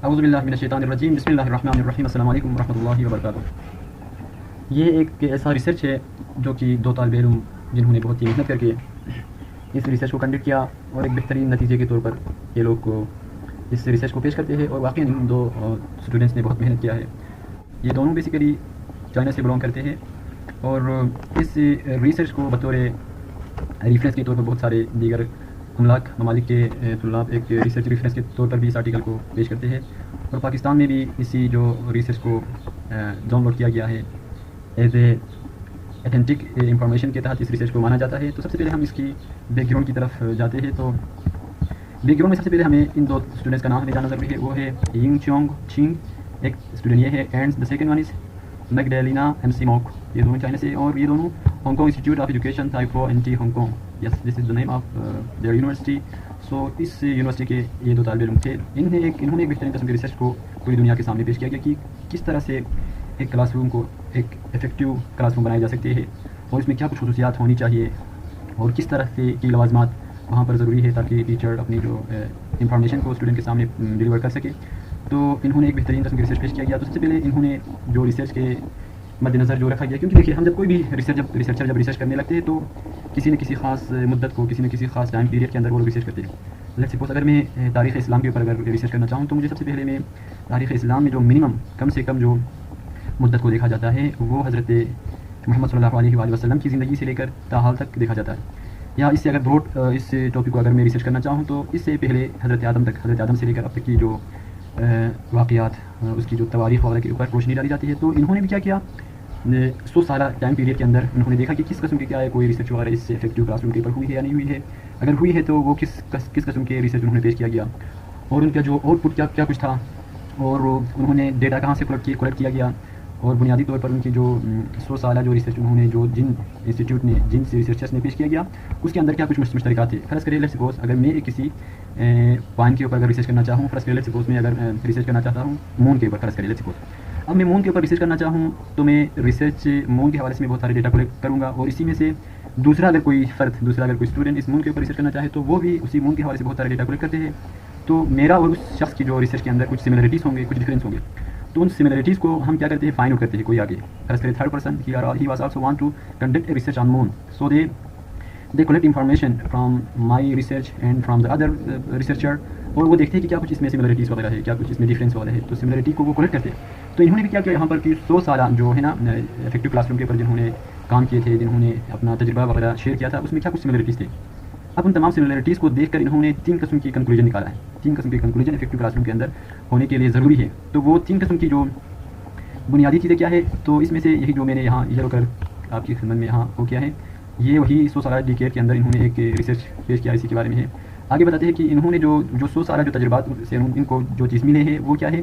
اعوذ باللہ من الشیطان الرجیم، بسم اللہ الرحمن الرحیم، السلام علیکم ورحمۃ اللہ وبرکاتہ۔ یہ ایک ایسا ریسرچ ہے جو کہ دو طالب علم جنہوں نے بہت ہی محنت کر کے اس ریسرچ کو کنڈکٹ کیا اور ایک بہترین نتیجے کے طور پر یہ لوگ کو اس ریسرچ کو پیش کرتے ہیں، اور واقعی ان دو اسٹوڈنٹس نے بہت محنت کیا ہے۔ یہ دونوں بیسیکلی چائنا سے بلانگ کرتے ہیں، اور اس ریسرچ کو بطور ریفرنس کے طور پر بہت سارے دیگر ممالک کے طلاب ایک ریسرچ ریفرنس کے طور پر بھی اس آرٹیکل کو پیش کرتے ہیں، اور پاکستان میں بھی اسی جو ریسرچ کو ڈاؤن لوڈ کیا گیا ہے ایز اے اتھینٹک انفارمیشن کے تحت اس ریسرچ کو مانا جاتا ہے۔ تو سب سے پہلے ہم اس کی بیک گراؤنڈ کی طرف جاتے ہیں۔ تو بیک گراؤنڈ میں سب سے پہلے ہمیں ان دو اسٹوڈنٹس کا نام ہمیں جاننا ضروری ہے۔ وہ ہے ینگ چونگ چینگ، ایک اسٹوڈنٹ یہ ہے، and the second one is Magdalena M C Mok, یہ دونوں چائنا سے، اور یہ دونوں Hong Kong Institute of Education Tai Po N T Hong Kong, yes this is the name of their university. So اس یونیورسٹی کے یہ دو طالب علم تھے۔ انہوں نے ایک بہترین قسم کے ریسرچ کو پوری دنیا کے سامنے پیش کیا گیا کہ کس طرح سے ایک کلاس روم کو ایک افیکٹو کلاس روم بنایا جا سکتے ہیں، اور اس میں کیا کچھ خصوصیات ہونی چاہیے، اور کس طرح سے کی لوازمات وہاں پر ضروری ہے تاکہ ٹیچر اپنی جو انفارمیشن کو اسٹوڈنٹ کے سامنے ڈیلیور کر سکے۔ تو انہوں نے ایک بہترین قسم کے ریسرچ پیش کیا گیا۔ تو سب سے پہلے انہوں نے جو ریسرچ کے مد نظر جو رکھا گیا، کیونکہ دیکھیے ہم جب کوئی بھی ریسرچر جب ریسرچ کرنے لگتے ہیں تو کسی نہ کسی خاص مدت کو، کسی نہ کسی خاص ٹائم پیریڈ کے اندر وہ ریسرچ کرتے ہیں۔ لیٹس سپوز اگر میں تاریخ اسلام کے اوپر اگر ریسرچ کرنا چاہوں تو مجھے سب سے پہلے میں تاریخ اسلام میں جو منیمم کم سے کم جو مدت کو دیکھا جاتا ہے وہ حضرت محمد صلی اللہ علیہ وآلہ وسلم کی زندگی سے لے کر تا حال تک دیکھا جاتا ہے۔ یا اس سے اگر بروڈ اس ٹاپک کو اگر میں ریسرچ کرنا چاہوں تو اس سے پہلے حضرت آدم سے لے کر اب تک کی جو واقعات، اس کی جو تواریخ وغیرہ کے اوپر روشنی ڈالی جاتی ہے۔ تو انہوں نے بھی کیا کیا، 100 سالہ ٹائم پیریڈ کے اندر انہوں نے دیکھا کہ کس قسم کی کیا ہے کوئی ریسرچ وغیرہ اس سے افیکٹو کلاس روم کے اوپر ہوئی ہے یا نہیں ہوئی ہے، اگر ہوئی ہے تو وہ کس قسم کے ریسرچ انہوں نے پیش کیا گیا، اور ان کا جو آؤٹ پٹ کیا کچھ تھا، اور انہوں نے ڈیٹا کہاں سے کلیکٹ کیا گیا، اور بنیادی طور پر ان کی جو 100 سالہ جو ریسرچ انہوں نے جو جن انسٹیٹیوٹ نے جن ریسرچرس نے پیش کیا گیا اس کے اندر کیا کچھ مشترکات تھے۔ فرض کریے لیٹس سپوز اگر میں کسی پوائنٹ کے اوپر اگر ریسرچ کرنا چاہوں، فرض کریے لیٹس سپوز میں اگر ریسرچ کرنا چاہتا ہوں مون کے اوپر، فرض کریے لیٹس سپوز اب میں مون کے اوپر ریسرچ کرنا چاہوں تو میں ریسرچ مون کے حوالے سے میں بہت سارے ڈیٹا کلیکٹ کروں گا، اور اسی میں سے دوسرا اگر کوئی اسٹوڈنٹ اس مون کے اوپر ریسرچ کرنا چاہے تو وہ بھی اسی مون کے حوالے سے بہت سارے ڈیٹا کلیکٹ کرتے ہیں۔ تو میرا اور اس شخص کی جو ریسرچ کے اندر کچھ سملرٹیز ہوں گے، کچھ ڈفرینس ہوں گے، تو ان سملرٹیز کو ہم کیا کرتے ہیں، فائنڈ آؤٹ کرتے ہیں۔ کوئی آگے فرض کرے third person he was also want to conduct a research on moon, so they collect information from my research and from the other researcher, اور وہ دیکھتے ہیں کہ کیا کچھ اس میں سملرٹیز وغیرہ ہے، کیا کچھ اس میں ڈفرینس وغیرہ ہے، تو سملرٹی کو وہ کلیکٹ کرتے ہیں۔ تو انہوں نے بھی کیا کیا یہاں پر کہ 100 سالہ جو ہے نا افیکٹو کلاس روم کے اوپر جنہوں نے کام کیے تھے، جنہوں نے اپنا تجربہ وغیرہ شیئر کیا تھا، اس میں کیا کچھ سملرٹیز تھے۔ اب ان تمام سملرٹیز کو دیکھ کر انہوں نے 3 قسم کی کنکلوژن نکالا ہے، 3 قسم کی کنکلوژن افیکٹو کلاس روم کے اندر ہونے کے لیے ضروری ہے۔ تو وہ 3 قسم کی جو بنیادی چیزیں کیا ہے، تو اس میں سے یہی جو میں نے یہاں یہ کر آپ کی خدمت میں یہاں وہ کیا ہے، یہ وہی 100 سالہ ڈیکیڈ کے اندر انہوں نے ایک ریسرچ پیش کیا، اسی کے بارے میں ہے۔ آگے بتاتے ہیں کہ انہوں نے جو 100 سالہ جو تجربات سے ان کو جو چیز ملے ہیں وہ کیا ہے،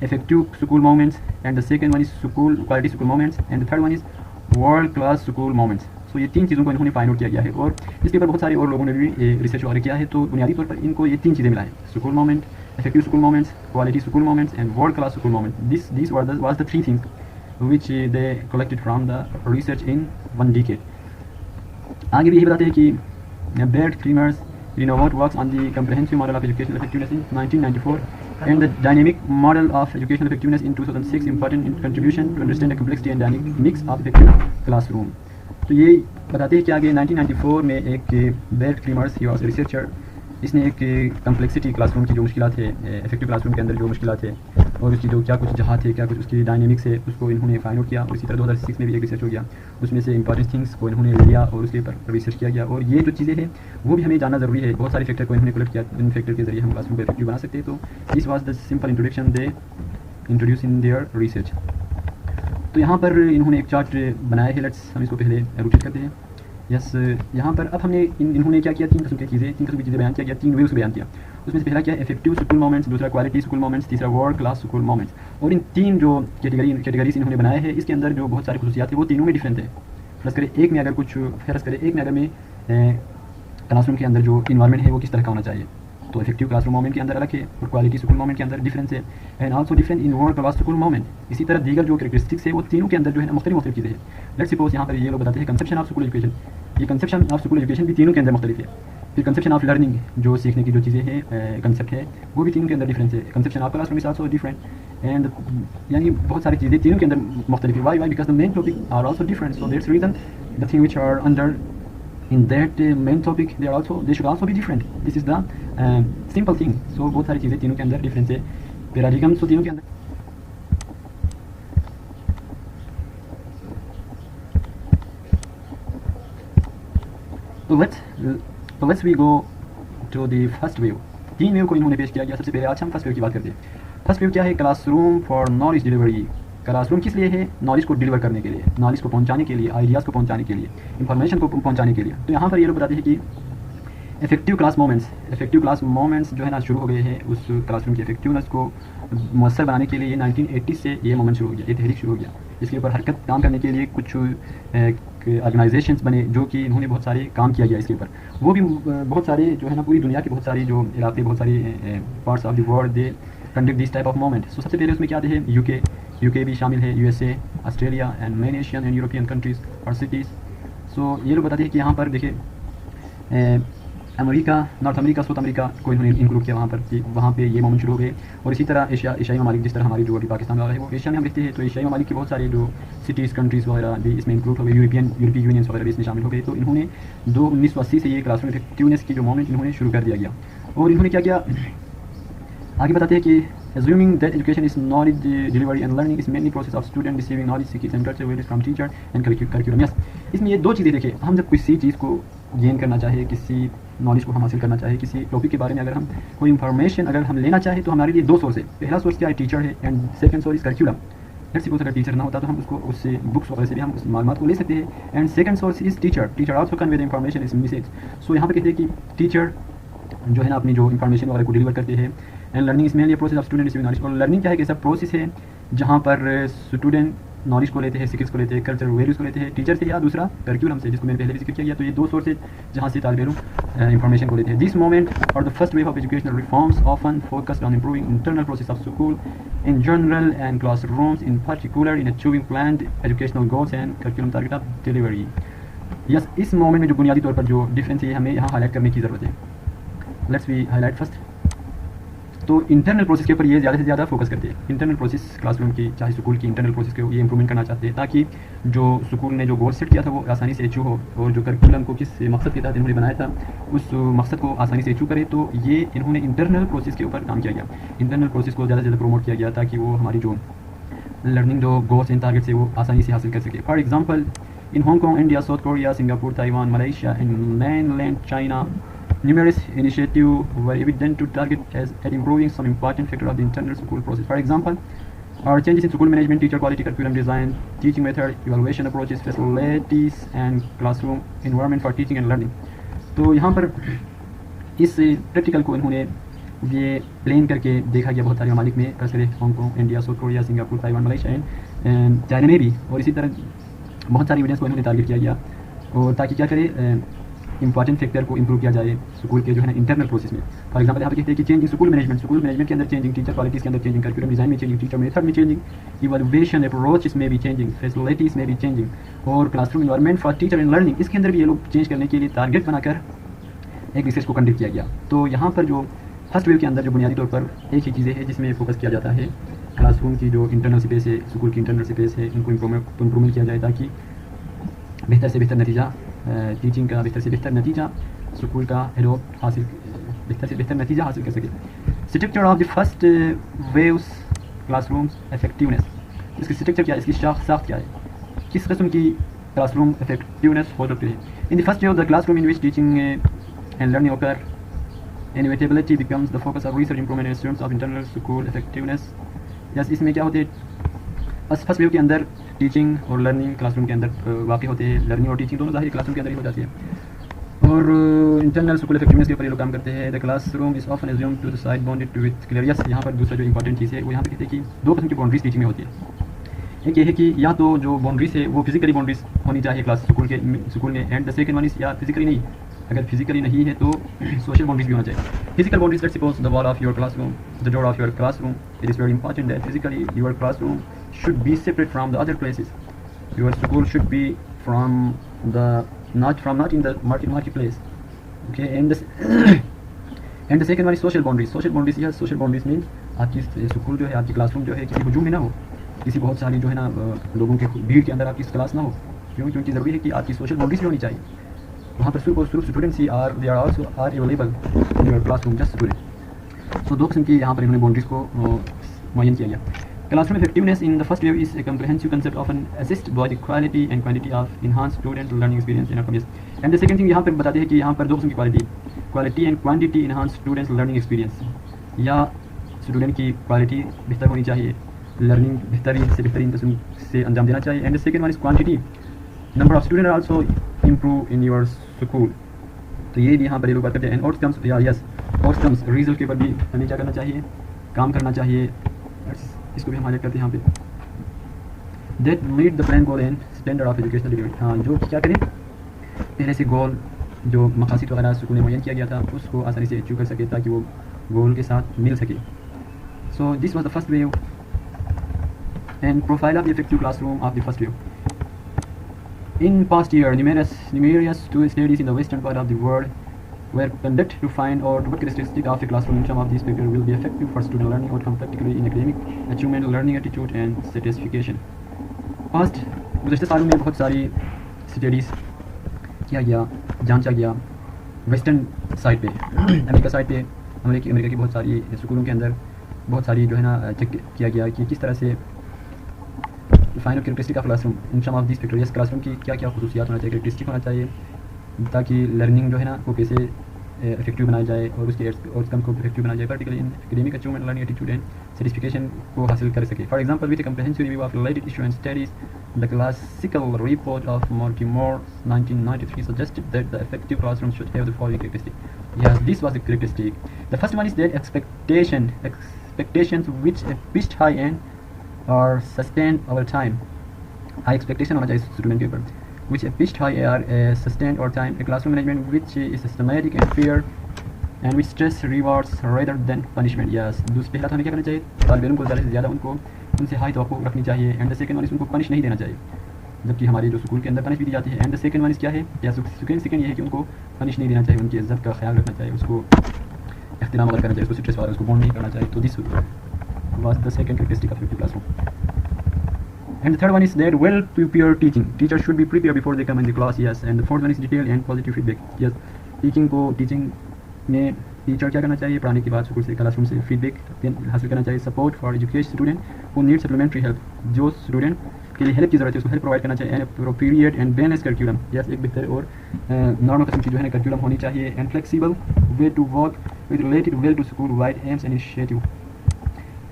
effective school movements, and the second one is quality school movements, and the third one is world class school movements. So یہ 3 چیزوں کو انہوں نے فائنڈ آؤٹ کیا گیا ہے، اور اس کے اوپر بہت سارے اور لوگوں نے بھی ریسرچ وغیرہ کیا ہے۔ تو بنیادی طور پر ان کو یہ 3 چیزیں ملا ہے، school movement, effective school movements, quality school movements, and world class school movement. These was the 3 things which they collected from the research in 1 decade۔ آگے بھی یہی بتاتے ہیں کہ بیرٹ Kramer's رینووٹ works on the comprehensive model of educational effectiveness in 1994 and the dynamic model of educational effectiveness in 2006 important contribution to understand the complexity and dynamics of effective classroom۔ تو یہ بتاتے ہیں کہ آگے 1994 میں ایک Bert Creemers he was a researcher، اس نے ایک کمپلیکسٹی کلاس روم کی جو مشکلات ہے، افیکٹو کلاس روم کے اندر جو مشکلات ہے، اور اس کی جو کیا کچھ جہات ہے، کیا کچھ اس کی ڈائنامکس ہے، اس کو انہوں نے فائنڈ آؤٹ کیا، اور اسی طرح 2006 میں بھی ایک ریسرچ ہو گیا، اس میں سے امپورٹنٹ تھنگس کو انہوں نے لیا اور اس کے اوپر ریسرچ کیا گیا۔ اور یہ جو چیزیں ہیں وہ بھی ہمیں جاننا ضروری ہے، بہت سارے فیکٹر کو انہوں نے کلیکٹ کیا، ان فیکٹر کے ذریعے ہم کلاس روم کو افیکٹو بنا سکتے ہیں۔ تو this was the simple introduction they introduce in their research. تو یہاں پر انہوں نے ایک چارٹ بنایا ہے، لیٹس ہم اس کو پہلے روٹیٹ کرتے ہیں۔ یس یہاں پر اب ہم نے انہوں نے کیا کیا، 3 قسم کی چیزیں بیان کیا گیا، 3 ویوز بیان کیا۔ اس میں سے پہلا کیا ہے، افیکٹو اسکول موومنٹس، دوسرا کوالٹی اسکول موومنٹس، تیسرا ورلڈ کلاس اسکول موومنٹس۔ اور ان 3 جو کیٹیگریز انہوں نے بنائے ہیں، اس کے اندر جو بہت ساری خصوصیات ہیں وہ تینوں میں ڈفرینٹ ہے۔ فرض کرے ایک میں اگر میں کلاس روم کے اندر جو انوائرمنٹ ہے وہ کس طرح کا ہونا چاہیے، تو افیکٹو کلاس روم موومنٹ کے اندر الگ ہے، اور کوالٹی اسکول موومنٹ کے اندر ڈفرینس ہے، and also different in world class school movement. اسی طرح دیگر جو کریکٹرسٹکس ہے وہ تینوں کے اندر جو ہے نا مختلف چیزیں ہیں۔ لیٹس سپوز یہاں پر یہ لوگ بتاتے ہیں کنسیپشن آف اسکول ایجوکیشن، یہ کنسیپشن آف اسکول ایجوکیشن بھی تینوں کے اندر مختلف ہے۔ پھر کنسیپشن آف لرننگ جو سیکھنے کی جو چیزیں ہیں کنسیپٹ ہے وہ بھی تینوں کے اندر ڈفرینس ہے. Conception of classroom is also different and یعنی بہت ساری چیزیں تینوں کے اندر مختلف ہے. Why because the main topic are also different, so that's reason the thing which are under in that main topic they should also be different. This is the simple thing. So بہت ساری چیزیں تینوں کے اندر difference ہے. Paradigms تو تینوں کے اندر So let's we go to the first wave. تین ویو کو انہوں نے پیش کیا گیا. سب سے پہلے آج ہم فرسٹ ویو کی بات کرتے ہیں. فرسٹ ویو کیا ہے؟ Class room for knowledge delivery. Class room کس لیے ہے؟ نالج کو ڈلیور کرنے کے لیے, نالج کو پہنچانے کے لیے, آئیڈیاز کو پہنچانے کے لیے, انفارمیشن کو پہنچانے کے لیے. تو یہاں پر یہ لوگ بتاتے ہیں کہ افیکٹیو کلاس مومنٹس جو ہے نا شروع ہو گئے ہیں. اس کلاس روم کی افیکٹیونیس کو مؤثر بنانے کے لیے 1980 سے یہ مومنٹ شروع ہو گیا, یہ تحریک شروع ہو گیا. اس کے اوپر حرکت کام کرنے کے لیے کچھ آرگنائزیشنس بنے جو کہ انہوں نے بہت سارے کام کیا گیا اس کے اوپر. وہ بھی بہت سارے جو ہے نا پوری دنیا کے بہت سارے جو علاقے, بہت سارے parts of the world they conduct this type of movement. So سب سے پہلے اس میں کیا آتے ہیں؟ یو کے بھی شامل ہے, USA, Australia and main Asian and European countries اور سٹیز. سو یہ لوگ بتاتے ہیں کہ یہاں پر دیکھیں امریکہ, نارتھ امریکہ, ساؤتھ امریکہ کو انہوں نے انکلوڈ کیا وہاں پر, کہ وہاں پہ یہ مومنٹ شروع ہو گئے. اور اسی طرح ایشیائی ممالک, جس طرح ہماری جو ابھی پاکستان والا ہے وہ ایشیا میں ہم رہتے ہیں, تو ایشیائی ممالک کے بہت سارے جو سٹیز, کنٹریز وغیرہ بھی اس میں انکلوڈ ہو گئے. یورپی یونینس وغیرہ بھی اس میں شامل ہو گئے. تو انہوں نے 1980 سے یہ کلاس روم افیکٹیونیس کی جو مومنٹ انہوں نے شروع کر دیا گیا. اور انہوں نے کیا کیا آگے بتاتے ہیں کہ assuming that education is knowledge delivery and learning is mainly process of student receiving knowledge, skills and cultural values from teacher and curriculum. Yes, اس میں یہ دو چیزیں دیکھیں. ہم جب کسی چیز کو گین کرنا چاہے, کسی نالج کو ہم حاصل کرنا چاہے, کسی ٹاپک کے بارے میں اگر ہم کوئی انفارمیشن اگر ہم لینا چاہیں تو ہمارے لیے دو سورس ہے. پہلا سورس کیا ہے؟ ٹیچر ہے, and second source curriculum. Let's suppose اگر ٹیچر نہ ہوتا تو ہم اس کو اس سے بکس وغیرہ سے بھی ہم اس معلومات کو لے سکتے ہیں. And second source is teacher also convey the information is message. So یہاں پہ کہتے ہیں کہ ٹیچر جو ہے نا اپنی جو انفارمیشن وغیرہ کو ڈلیور کرتے ہیں. And learning is mainly process of student receiving knowledge. اور لرننگ کیا ہے کہ ایسا پروسیس ہے جہاں پر اسٹوڈنٹ نالج کو لیتے ہیں, اسکلس کو لیتے ہیں, کلچر ویلیوز کو لیتے ہیں ٹیچر سے یا دوسرا کریکولم سے, جس کو میں نے پہلے بھی ذکر کیا گیا. تو یہ دو سورس ہے جہاں سے طالب علم انفارمیشن کو لیتے ہیں. دس مومنٹ اور the first wave of educational reforms often focused on improving internal process of school in general and classrooms in particular in achieving planned educational goals and curriculum target of delivery. Yes, اس movement میں جو بنیادی طور پر جو difference ہے ہمیں یہاں high light کرنے کی ضرورت ہے. Let's we highlight first. تو انٹرنل پروسیس کے اوپر یہ زیادہ سے زیادہ فوکس کرتے ہیں. انٹرنل پروسیس کلاس روم کی, چاہے اسکول کی انٹرنل پروسیس کو یہ امپرومنٹ کرنا چاہتے ہیں تاکہ جو اسکول نے جو گول سیٹ کیا تھا وہ آسانی سے اچیو ہو, اور جو کریکولم کو کس مقصد کے تحت انہوں نے بنایا تھا اس مقصد کو آسانی سے اچیو کرے. تو یہ انہوں نے انٹرنل پروسیس کے اوپر کام کیا گیا. انٹرنل پروسیس کو زیادہ سے زیادہ پروموٹ کیا گیا تاکہ وہ ہماری جو لرننگ جو گولس اینڈ ٹارگیٹس ہے وہ آسانی سے حاصل کر سکے. For example in Hong Kong, India, South Korea, Singapore, Taiwan, Malaysia and mainland China, numerous initiatives were evident to target at improving some important factor of the internal school process. For example, our changes in school management, teacher quality, curriculum design, teaching method, evaluation approaches, facilities and classroom environment for teaching and learning. تو یہاں پر اس practical کو انہوں نے یہ plan کر کے دیکھا گیا بہت سارے ممالک میں, خاص کر Hong Kong, India, South Korea, Singapore, Taiwan, Malaysia and China میں بھی. اور اسی طرح بہت ساری ایویڈنس کو انہوں نے ٹارگیٹ کیا گیا, اور تاکہ کیا کرے امپارٹنٹ فیکٹر کو امپروو کیا جائے اسکول کے جو ہے نا انٹرنل پروسیس میں. فار ایگزامپل یہاں پہ کہتے ہیں کہ چینجنگ اسکول مینجمنٹ کے اندر چینجنگ, ٹیچر کوالٹیز کے اندر چینجنگ, کریکولم ڈیزائن میں چینجنگ, ٹیچر میتھڈ میں چینجنگ, ایوالویشن اپروچز میں بھی چینجنگ, فیسلٹیز میں بھی چینجنگ, اور classroom environment for teacher and learning اس کے اندر بھی یہ لوگ چینج کرنے کے لیے ٹارگیٹ بنا کر ایک ریسرچ کو کنڈکٹ کیا گیا. تو یہاں پر جو فرسٹ ویو کے اندر جو بنیادی طور پر ایک ہی چیزیں ہیں جس میں فوکس کیا جاتا ہے کلاس روم کی جو انٹرنل اسپیس ہے, اسکول کی انٹرنل اسپیس ہے, ان کو امپرومنٹ کیا جائے تاکہ بہتر سے بہتر نتیجہ, ٹیچنگ کا بہتر سے بہتر نتیجہ, اسکول کا ایڈوپٹ حاصل, بہتر سے بہتر نتیجہ حاصل کر سکے. Structure of the first waves classrooms effectiveness. اس کی اسٹرکچر کیا ہے, اس کی ساخت کیا ہے, کس قسم کی کلاس روم افیکٹیونیس ہو سکتی ہے. In the first wave the classroom in which teaching and learning occur, inevitability becomes the focus of research improvement in terms of internal school effectiveness. یس, اس میں کیا ہوتے ہیں, فرسٹ ویو کے اندر ٹیچنگ اور learning class room کے اندر واقع ہوتے ہیں. لرننگ اور ٹیچنگ دونوں ظاہر کلاس روم کے اندر ہی ہو جاتی ہے. اور انٹرنل اسکول افیکٹیونیس کے اوپر یہ لوگ کام کرتے ہیں. دا classroom is often assumed to the side bounded with clear. یس, یہاں پر دوسرا جو امپورٹنٹ چیز ہے وہ یہاں پہ کہتے ہیں کہ دو قسم کی باؤنڈریز ٹیچنگ میں ہوتی ہے. ایک یہ ہے کہ یا تو جو باؤنڈریز ہے وہ فزیکلی باؤنڈریز ہونی چاہیے کلاس اسکول میں, اینڈ دا سیکنڈ ون از یا فزیکلی نہیں, اگر فزیکلی نہیں ہے تو سوشل باؤنڈریز بھی ہونا چاہیے. Physical boundaries, let's suppose the wall of your classroom, the door of your classroom. It is very important that physically your classroom should be separate from the other places. Your school should be from not in the marketplace. Okay, and this and the second one is social boundaries. Social boundaries یا social boundaries means آپ کی school جو ہے, آپ کی class room جو ہے کسی ہجوم میں نہ ہو, کسی بہت ساری جو ہے نا لوگوں کے بھیڑ کے اندر آپ کی کلاس نہ ہو. کیونکہ ضروری ہے کہ آپ کی سوشل باؤنڈریز بھی ہونی چاہیے. وہاں پر صرف اسٹوڈنٹس ہی are they are also are available in your classroom just student. So 2 قسم کی یہاں پر انہوں نے باؤنڈریز کو معین کیا گیا. Classroom effectiveness in the first wave is a comprehensive concept of an assist by the quality and quantity of enhance student learning experience in academics. And the second thing یہاں پر بتاتے ہیں کہ یہاں پر 2 قسم کی quality and quantity enhance students learning experience. یا student کی کوالٹی بہتر ہونی چاہیے, لرننگ بہترین سے بہترین قسم سے انجام دینا چاہیے. And the second one is quantity, number of student also improve in your school. تو یہ بھی یہاں پر یہ لوگ بات کرتے ہیں. اینڈ آؤٹ کمس یا یس آؤٹ کمس ریزلٹ کے اوپر بھی ہمیں کیا کرنا چاہیے, کام کرنا چاہیے. اس کو بھی ہم ہائلائٹ کرتے ہیں یہاں پہ, that meet the plan goal and standard of educational development. ہاں, جو کیا کریں پہلے سے گول جو مقاصد وغیرہ اسکول میں معین کیا گیا تھا اس کو آسانی سے اچیو کر سکے تاکہ وہ گول کے ساتھ مل سکے. So this was the first wave and profile of the effective classroom of the first wave. In past year, numerous studies in the western part of the world were conducted to find out what characteristics of a classroom in some of these factors will be effective for student learning outcome, particularly in academic achievement, learning attitude and satisfaction. Past گزشتہ سالوں میں بہت ساری studies کیا گیا, جانچا گیا western side پہ, امریکہ side پہ. امریکہ کی بہت ساری اسکولوں کے اندر بہت ساری جو ہے نا چیک کیا گیا کہ کس طرح سے final characteristic of classroom in some of these factors. Class room کی کیا کیا خصوصیات ہونا چاہیے, کریکٹرسٹک ہونا چاہیے تاکہ لرننگ جو ہے نا وہ کیسے افیکٹیو بنایا جائے اور اس کے آؤٹ کم کو افیکٹیو بنایا جائے, particularly in academic achievement, learning attitude and satisfaction کو حاصل کر سکے. For example with a comprehensive review of related issue and studies, the classical report of Mortimore 1993 suggested that the effective classroom should have the following characteristics. Yes, this was the characteristic. The first one is that expectations which are pitched high and are sustained over time. High expectation ہونا چاہیے student کے اوپر, which are pitched high are sustained over time. A classroom management which is systematic and fair and which stress rewards rather than punishment. Yes, پہلا تو ہمیں کیا کرنا چاہیے, طالب علم کو زیادہ سے زیادہ ان سے ہائی توقع رکھنی چاہیے. And the second one is ان کو پنش نہیں دینا چاہیے, جبکہ ہماری جو اسکول کے اندر پنش بھی دی جاتی ہے. اینڈ دا سیکنڈ ون از کیا ہے, سیکنڈ یہ ہے کہ ان کو پنش نہیں دینا چاہیے, ان کی عزت کا خیال رکھنا چاہیے, اس کو احترام کرنا چاہیے, اس کو اسٹریس والا اس کو بونڈ نہیں کرنا چاہیے. تو this was the second characteristic of class room. And the third one is that well-prepared teaching. Teachers should be prepared before they come in the class. Yes. And the fourth one is detailed and positive feedback. Yes. Teaching میں teacher کیا کرنا چاہیے, پڑھانے کے بعد school سے class room سے feed back حاصل کرنا چاہیے. Support for education student who need supplementary help, جو اسٹوڈنٹ کے لیے ہیلپ کی ضرورت ہے اس کو ہیلپ پرووائڈ کرنا چاہیے. And appropriate and balance curriculum. Yes, ایک بہتر اور نارمل قسم کی جو ہے نا کریکولم ہونی چاہیے. And flexible way to work with related well to school wide aims and initiative.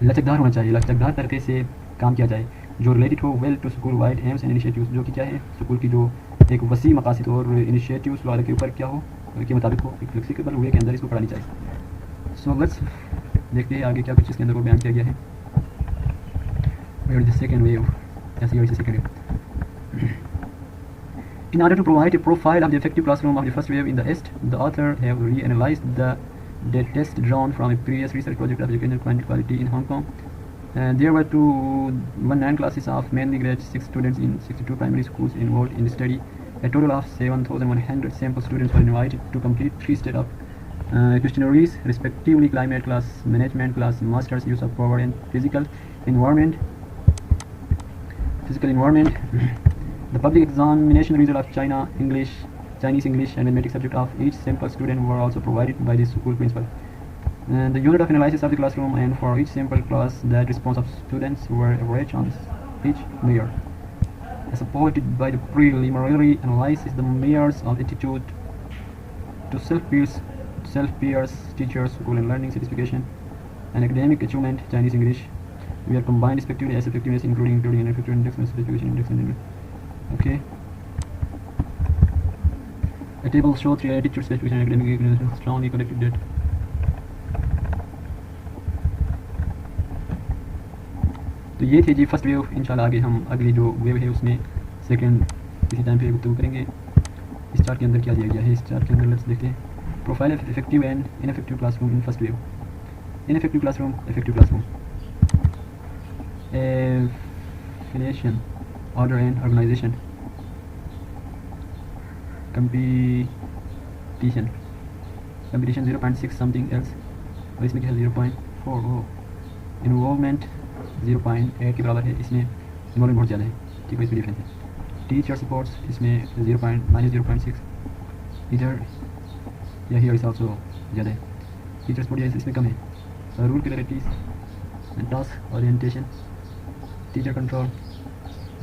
لچکدار ہونا چاہیے, لچکدار طریقے سے کام کیا جائے جو ریلیٹڈ ہو well to school wide aims and initiatives, جو کہ کیا ہے اسکول کی جو ایک وسیع مقاصد اور انیشیٹیوز والے کے اوپر کیا ہو کے مطابق ہو, ایک فلیکسیبل وے کے اندر اس کو پڑھانی چاہیے. سو لیٹس دیکھتے ہیں آگے کیا کچھ اس کے اندر کو بیان کیا گیا ہے. Second wave, second wave. In order to provide a profile of the effective classroom of the first wave in the East, the author have reanalyzed the test drawn from a previous research project of educational quality in Hong Kong. There were 219 classes of mainly grade 6 students in 62 primary schools involved in the study. A total of 7,100 sample students were invited to complete 3 state of questionnaires, respectively climate class, management class, masters, use of power and physical environment. The public examination result of Chinese English and mathematics subject of each sample student were also provided by the school principal. The unit of analysis of the classroom, and for each sample class that response of students were averaged on each measure. Supported by the preliminary analysis, the measures of attitude to self-peers, teachers, school and learning satisfaction, and academic achievement, Chinese English, we are combined respectively as effectiveness, including and effective index and satisfaction index and index. Okay. A table shows 3 attitude, satisfaction, and academic strongly connected data. تو یہ تھی جی first view. انشاءاللہ آگے ہم اگلی جو view ہے اس میں سیکنڈ کسی ٹائم پہ گفتگو کریں گے. اس چارٹ کے اندر کیا دیا گیا ہے, اس چارٹ کے اندر لیٹس دیکھتے ہیں. Profile of effective and ineffective classroom in first wave. Ineffective classroom, effective classroom, affiliation, order and organization, competition, competition 0.6 something else, اور اس میں کیا ہے 0.4. انوالومنٹ 0.8 کے برابر ہے، اس میں انوالومنٹ بہت زیادہ ہے، ٹھیک ہے، اس میں ڈفرینس ہے. ٹیچر سپورٹس اس میں -0.6، ادھر یا ہیئر از آلسو زیادہ ہے. ٹیچر سپورٹ اس میں کم ہے. Role clarities, task orientation, teacher control,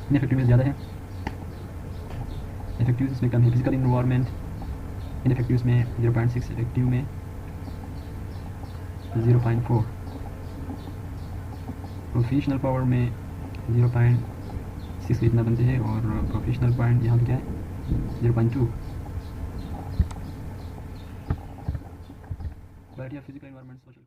ineffectiveness زیادہ ہے، افیکٹیو اس میں کم ہے. فزیکل انوائرمنٹ انفیکٹیو میں 0.6، افیکٹیو میں 0.4. پروفیشنل پاور میں 0.6 اتنا بنتے ہیں، اور پروفیشنل پوائنٹ یہاں پہ کیا ہے 0.2. Quality of physical environment social